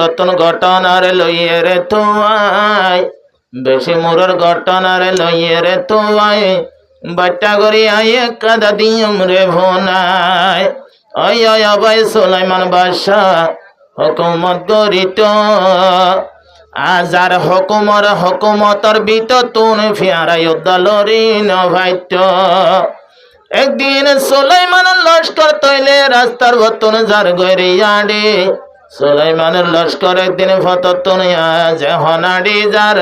পুরাতন ঘটনারে লইয়ে রে তোয়াই বেশি মোরর ঘটনারে লইয়ে রে তোয়াই বাচ্চা করি আইয়ে কাদা দিয়ম রে ভোনাই ওই ওই অবাই সুলাইমান বাদশাহ হুকুমত করিত আজার হুকুমতর বিত তুন ফিয়ারাই উদ্দালরি নভাইত একদিন সুলাইমানের লস্কর তৈলে রাস্তার বতন যার গৈরিয়াডি সুলাইমানের লস্কর একদিন ফততুন যে হনাডি যার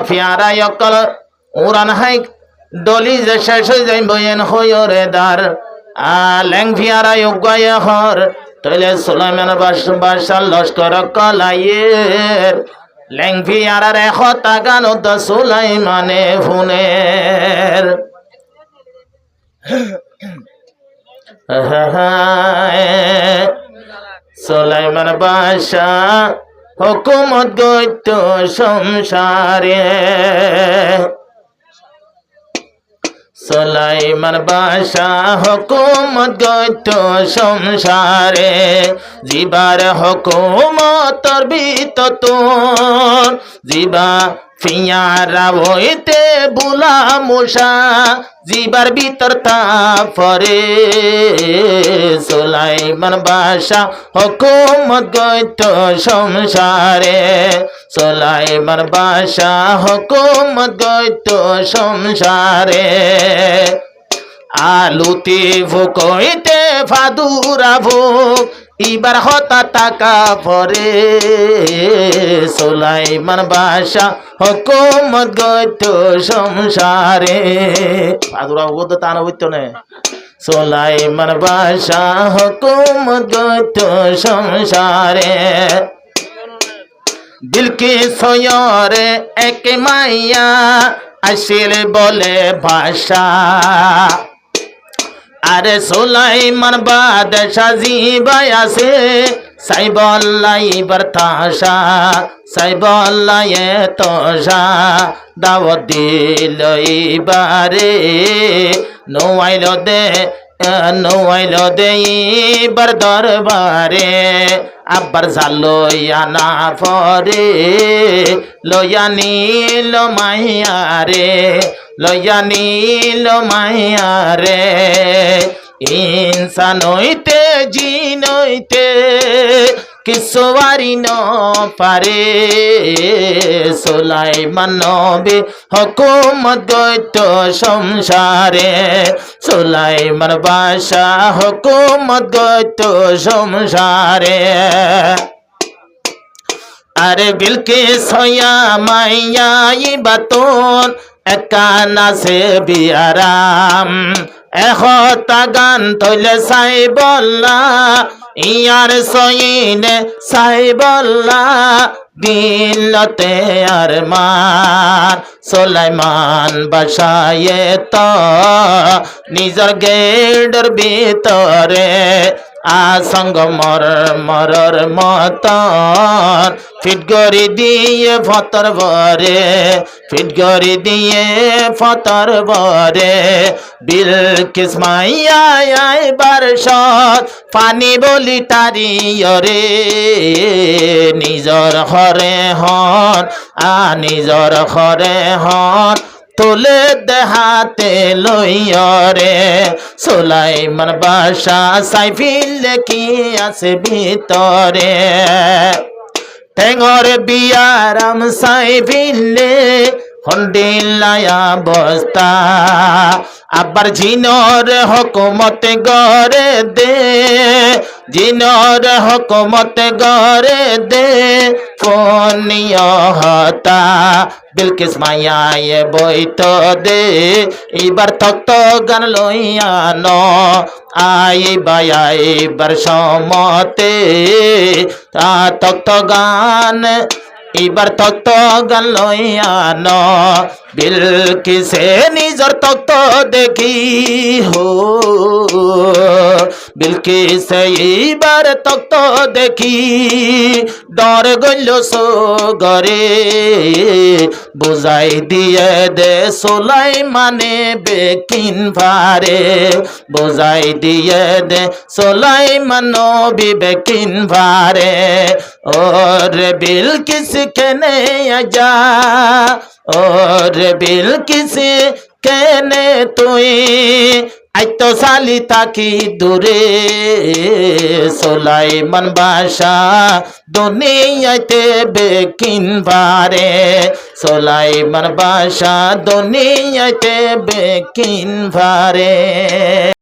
ফিয়ারাই অকল উড়ান হাই ডলি যে শেষ হয়ে যাই বইয়েন হইরে দার ল্যাং ফিয়ারাই উগায় হর তৈলে সুলাইমানের বাদশাহ লস্কর কলাইয়ের ল্যাং ফিয়ারার হতা গান সুলাইমানে ফুনের সুলাইমান বাদশাহ হুকুমত গইত সংসারে সুলাইমান বাদশাহ হুকুমত গইত সংসারে জিবার হুকুমতর বিততুন জিবা ফিয়ারা হইতে বুলা মুসা জিবার ভিতর তাফরে সুলাইমান বাদশাহ হুকুমত গইত সংসারে সুলাইমান বাদশাহ হুকুমত গইত সংসারে আলুতে ফুকইতে ফাদুরা ফুক ইবার হতা টাকা পরে সুলাইমান বাদশাহ হুকুমত গইত সংসারে ফাদুরা ফুক তান হইতো না সুলাইমান বাদশাহ হুকুমত গইত সংসারে বিলকিস হয়রে এক মাইয়া আসিল বলে ভাষা আরে সুলাইমান বাদশাহ জিবাই আছে সাইবল্লাই বরতাশা সাইবল্লাই তোষা দাওয়াত দিল ইবারে নোয়াইল দে ইবার দরবারে আব্বার জালইয়া না পরে লইয়া নিল মাইয়ারে লইয়া নিল মাইয়ারে ইনসান হইতে জিন হইতে কিসওয়ারি ন পারে সুলাইমান নবী হুকুমত গইত সংসারে সুলাইমান বাদশাহ হুকুমত গইত সংসারে আরে বিলকিস হইয়া মাইয়া ইবাতুন একানা সে বিয়ারাম এহতা গান তৈলে সাইবল্লা ইয়ার সইনে সাইবল্লা দিলতে আর মান সুলাইমান বাদশায়ে তো নিজর গেডর ভিতরে আসঙ্গ মরর মতন ফিট করে দিয়ে ফতর ভরে ফিট করে দিয়ে ফতর ভরে বিলকিস মাইয়া আইবার সৎ পানি বলি তারি রে নিজর হরে হন নিজর হরে হন তোলে দেহাতে লইয়রে সুলাইমান বাদশাহ সাইফিল কি আছে ভিতরে ঠেঙর বিয়ারাম সাইফিলে হন্ডিলায়া বস্তা আবার জিনর হুকুমত গরে দে জিনর হুকুমত গরে দে কোনিয় হতা বিলকিস মাইয়া বইত দে এবার তক্ত গান লইয়া ন আইবার সমতে তক্ত গান এবার তক্ত গান লইয়া ন বিলকিসে নিজর তক্ত দেখি হো বিলকিস এইবার তক্ত দেখি ডর গইল সগরে বুঝাই দিয়ে দে সুলাইমানে বেকিন ভারে বুঝাই দিয়ে দে সুলাইমান নবী বেকিন ভারে ওরে বিলকিস কেনে আজা ওরে বিলকিস কেনে তুই আইতো সালি তাকি দূরে সুলাইমান বাদশা দুনিয়াতে বেকিন ভারে সুলাইমান বাদশা দুনিয়াতে বেকিন ভারে।